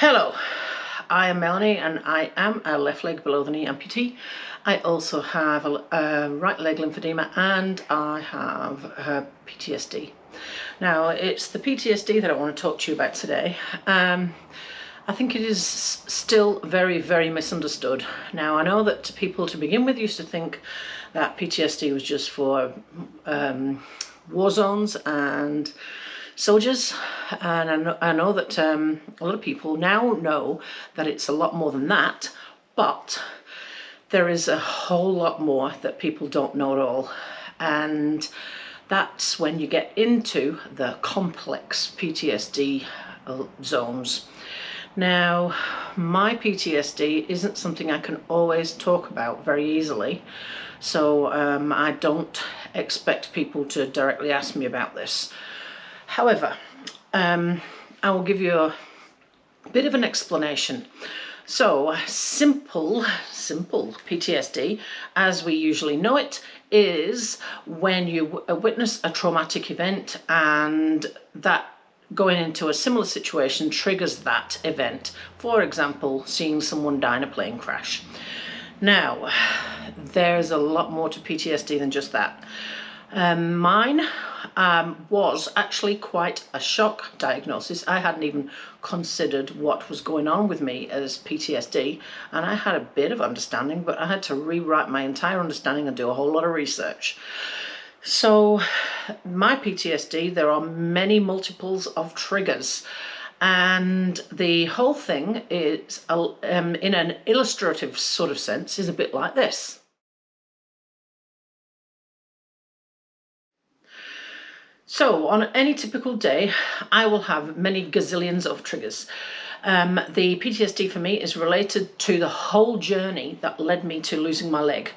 Hello, I am Melanie and I am a left leg below the knee amputee. I also have a right leg lymphedema and I have PTSD. Now it's the PTSD that I want to talk to you about today. I think it is still very, very misunderstood. Now I know that people to begin with used to think that PTSD was just for war zones and soldiers, and I know that a lot of people now know that it's a lot more than that, but there is a whole lot more that people don't know at all, and that's when you get into the complex PTSD zones. Now, my PTSD isn't something I can always talk about very easily, so I don't expect people to directly ask me about this. However, I will give you a bit of an explanation. So, simple PTSD, as we usually know it, is when you witness a traumatic event and that going into a similar situation triggers that event. For example, seeing someone die in a plane crash. Now, there's a lot more to PTSD than just that. Mine was actually quite a shock diagnosis. I hadn't even considered what was going on with me as PTSD, and I had a bit of understanding, but I had to rewrite my entire understanding and do a whole lot of research. So my PTSD, there are many multiples of triggers, and the whole thing is, in an illustrative sort of sense, is a bit like this. So on any typical day, I will have many gazillions of triggers. The PTSD for me is related to the whole journey that led me to losing my leg.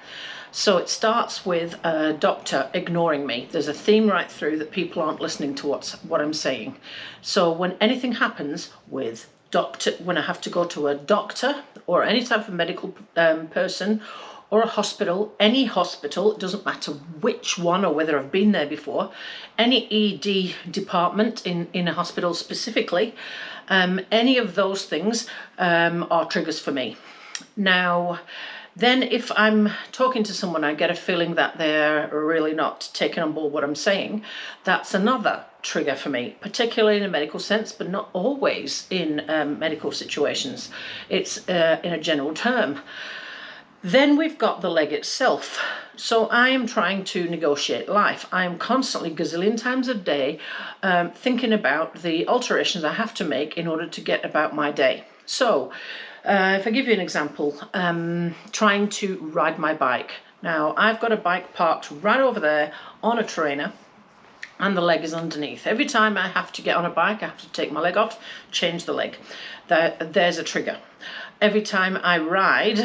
So it starts with a doctor ignoring me. There's a theme right through that people aren't listening to what I'm saying. So when anything happens with when I have to go to a doctor or any type of medical person, or a hospital, any hospital, it doesn't matter which one or whether I've been there before, any ED department in a hospital specifically, any of those things are triggers for me. Now, then if I'm talking to someone, I get a feeling that they're really not taking on board what I'm saying, that's another trigger for me, particularly in a medical sense, but not always in medical situations. It's in a general term. Then we've got the leg itself. So I am trying to negotiate life. I am constantly, gazillion times a day, thinking about the alterations I have to make in order to get about my day. So if I give you an example, trying to ride my bike. Now I've got a bike parked right over there on a trainer, and the leg is underneath. Every time I have to get on a bike, I have to take my leg off, change the leg. There's a trigger. Every time I ride,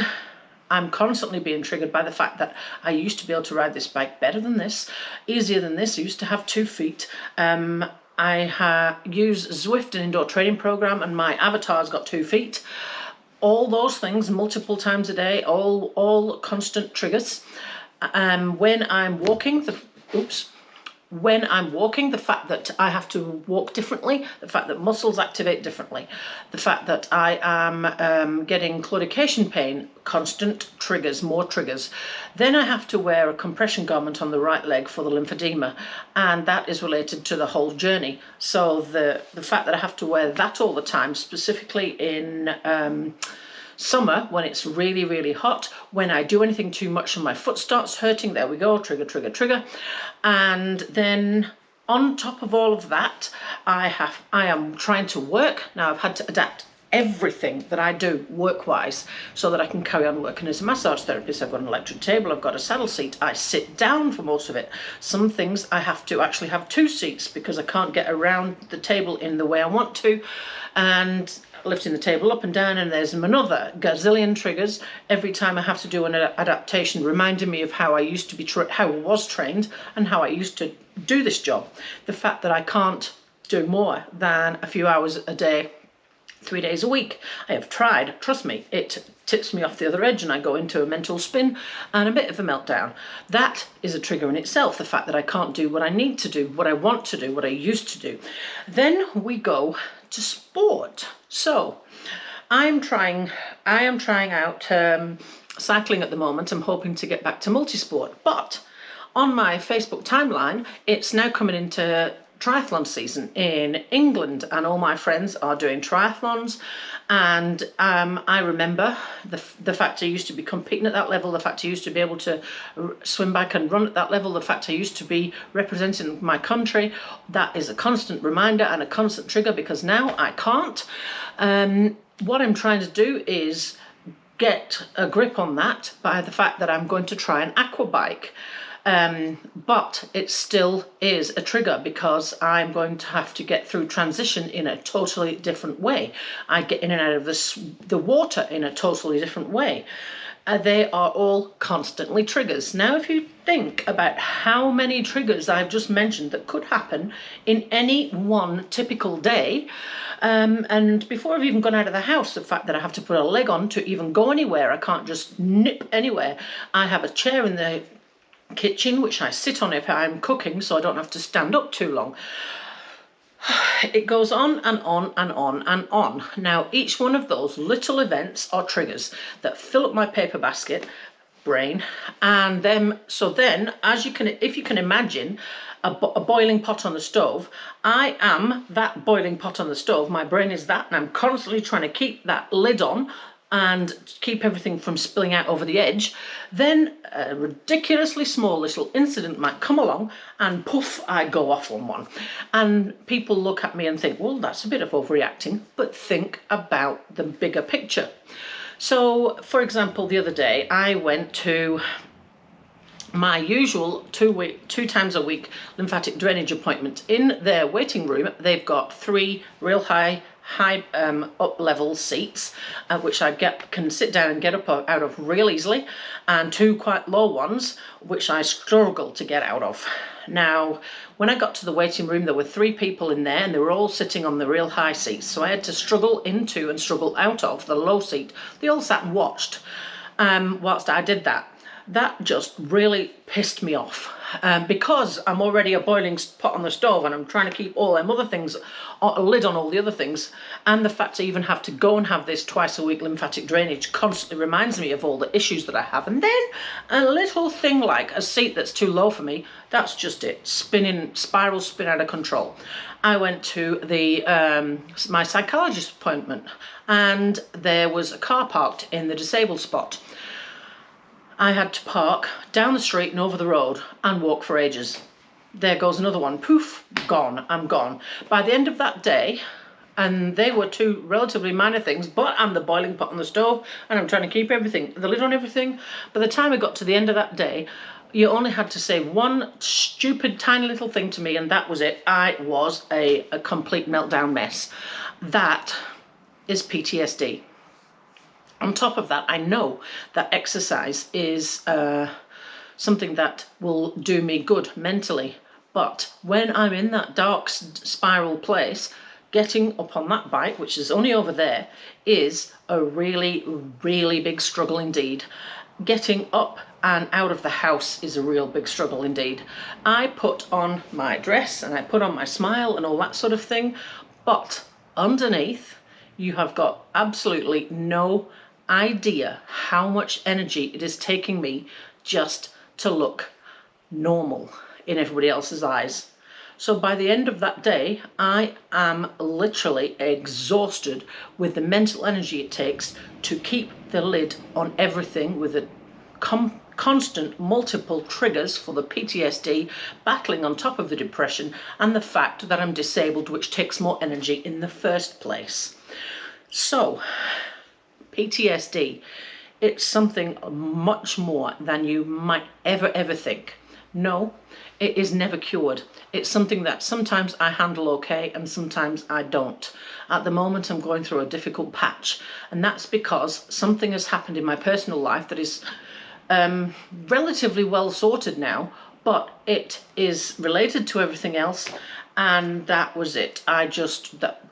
I'm constantly being triggered by the fact that I used to be able to ride this bike better than this, easier than this. I used to have 2 feet. I use Zwift, an indoor training program, and my avatar's got 2 feet. All those things multiple times a day, all constant triggers. When I'm walking, the fact that I have to walk differently, the fact that muscles activate differently, the fact that I am getting claudication pain, constant triggers, more triggers. Then I have to wear a compression garment on the right leg for the lymphedema, and that is related to the whole journey. So the fact that I have to wear that all the time, specifically in summer when it's really, really hot, when I do anything too much and my foot starts hurting, there we go, trigger, trigger, trigger. And then on top of all of that, I am trying to work. Now I've had to adapt everything that I do work-wise so that I can carry on working as a massage therapist. I've got an electric table, I've got a saddle seat, I sit down for most of it. Some things I have to actually have 2 seats because I can't get around the table in the way I want to, and lifting the table up and down, and there's another gazillion triggers every time I have to do an adaptation, reminding me of how I used to be how I was trained and how I used to do this job. The fact that I can't do more than a few hours a day, 3 days a week. I have tried, trust me, it tips me off the other edge and I go into a mental spin and a bit of a meltdown. That is a trigger in itself, the fact that I can't do what I need to do, what I want to do, what I used to do. Then we go to sport. So I am trying out cycling at the moment. I'm hoping to get back to multisport, but on my Facebook timeline, it's now coming into triathlon season in England, and all my friends are doing triathlons. And I remember the fact I used to be competing at that level, the fact I used to be able to swim back and run at that level, the fact I used to be representing my country. That is a constant reminder and a constant trigger, because now I can't. What I'm trying to do is get a grip on that by the fact that I'm going to try an aqua bike. But it still is a trigger, because I'm going to have to get through transition in a totally different way. I get in and out of the water in a totally different way. They are all constantly triggers. Now, if you think about how many triggers I've just mentioned that could happen in any one typical day, and before I've even gone out of the house, the fact that I have to put a leg on to even go anywhere, I can't just nip anywhere. I have a chair in the kitchen which I sit on if I'm cooking, so I don't have to stand up too long. It goes on and on and on and on. Now, each one of those little events are triggers that fill up my paper basket brain, and then if you can imagine a boiling pot on the stove, I am that boiling pot on the stove. My brain is that, and I'm constantly trying to keep that lid on and keep everything from spilling out over the edge. Then a ridiculously small little incident might come along, and poof, I go off on one. And people look at me and think, well, that's a bit of overreacting, but think about the bigger picture. So, for example, the other day I went to my usual two times a week lymphatic drainage appointment. In their waiting room, they've got 3 real high up level seats, which I can sit down and get up out of real easily, and 2 quite low ones which I struggle to get out of. Now, when I got to the waiting room, there were 3 people in there, and they were all sitting on the real high seats, so I had to struggle into and struggle out of the low seat. They all sat and watched whilst I did that. That just really pissed me off, because I'm already a boiling pot on the stove, and I'm trying to keep all them other things, a lid on all the other things, and the fact I even have to go and have this twice a week lymphatic drainage constantly reminds me of all the issues that I have. And then a little thing like a seat that's too low for me, that's just it, spiral spin out of control. I went to my psychologist appointment, and there was a car parked in the disabled spot. I had to park down the street and over the road and walk for ages. There goes another one. Poof, gone. I'm gone. By the end of that day, and they were 2 relatively minor things, but I'm the boiling pot on the stove, and I'm trying to keep the lid on everything. By the time I got to the end of that day, you only had to say one stupid tiny little thing to me, and that was it. I was a complete meltdown mess. That is PTSD. On top of that, I know that exercise is something that will do me good mentally. But when I'm in that dark spiral place, getting up on that bike, which is only over there, is a really, really big struggle indeed. Getting up and out of the house is a real big struggle indeed. I put on my dress and I put on my smile and all that sort of thing, but underneath, you have got absolutely no idea how much energy it is taking me just to look normal in everybody else's eyes. So by the end of that day, I am literally exhausted with the mental energy it takes to keep the lid on everything, with the constant multiple triggers for the PTSD, battling on top of the depression, and the fact that I'm disabled, which takes more energy in the first place. So PTSD, it's something much more than you might ever think. No, it is never cured. It's something that sometimes I handle okay and sometimes I don't. At the moment, I'm going through a difficult patch, and that's because something has happened in my personal life that is relatively well sorted now, but it is related to everything else, and that was it.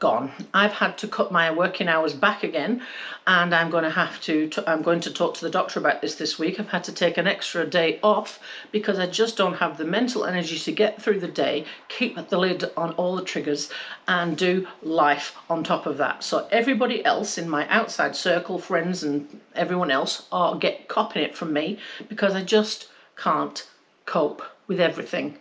Gone. I've had to cut my working hours back again, and I'm going to talk to the doctor about this week. I've had to take an extra day off because I just don't have the mental energy to get through the day, keep the lid on all the triggers, and do life on top of that. So everybody else in my outside circle, friends and everyone else, are copying it from me because I just can't cope with everything.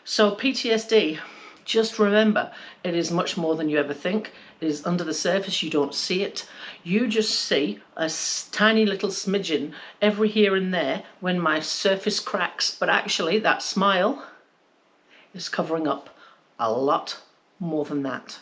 So PTSD, just remember, it is much more than you ever think. It is under the surface, you don't see it. You just see a tiny little smidgen every here and there when my surface cracks, but actually that smile is covering up a lot more than that.